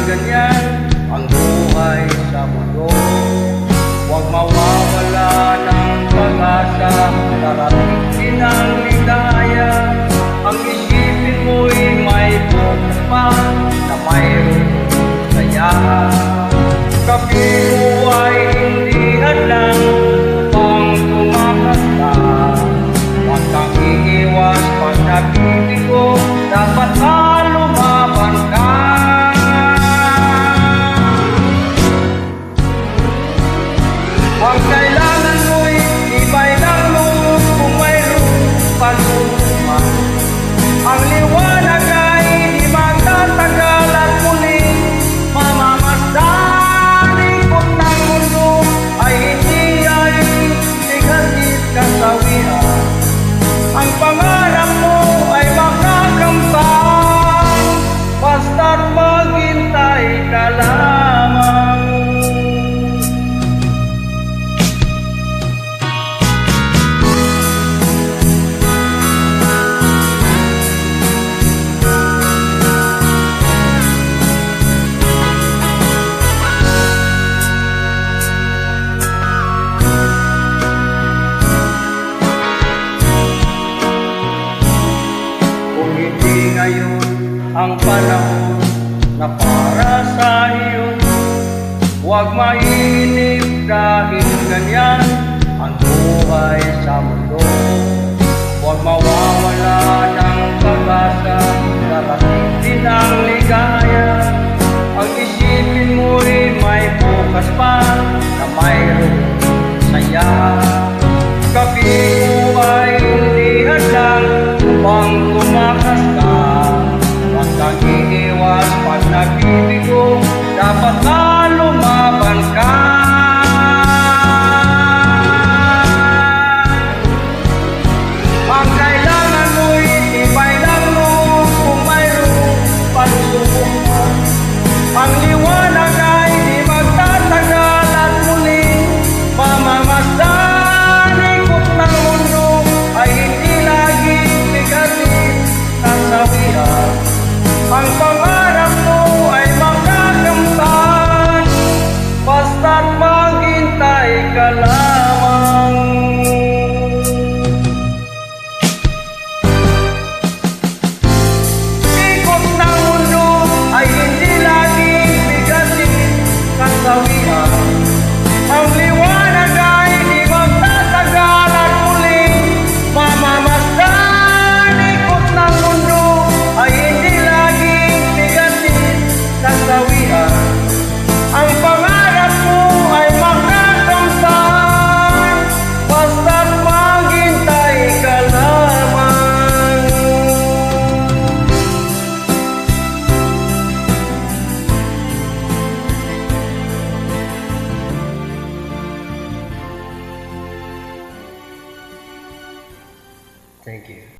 ganyan ang buhay sa mundo. Huwag mawawala ng pag-asa, darating din ang ligaya. Ang isipin mo'y may bukas pa na mayroong saya. Kapiro ay hindi hadlang upang tumakas ka. Huwag kang iiwas pag nabibigo, dapat lumaban ka. Ang kailangan mo'y ibay ng loob kung mayroong pagsusuman. Ang liwanag ay di magtatagal at muling mamamasdan. Ikot ng mundo ay hindi ay negative kasawian. Ang pangarap mo ay makakamtan, basta't maghintay ka lamang. Ngayon ang panahon na para sa iyo, huwag mainip dahil ganyan ang buhay sa mundo. Huwag mawawala ng pag-asa, darating din ang ligaya. Ang isipin mo'y may bukas pa na mayroong saya. Kapiro ay hindi hadlang upang tumakas ka. Huwag kang iiwas pag nagbibigo, dapat na lumaban ka. Ang kailangan mo'y ibay ng loob kung mayroong pagsusukan. Ang liwanag ay di magtatagal at muling mamamasdan. Ikot ng mundo ay hindi laging negative kasawian. Ang pangarap mo ay makakamtan, basta't maghintay ka lamang. Ikot ng mundo ay hindi laging negative kasawian. Ang liwanag ay di magtatagal at muling mamamasdan. Ikot ng mundo ay hindi kasawian. Ang pangarap mo ay makakamtan, basta't maghintay ka lamang. Thank you.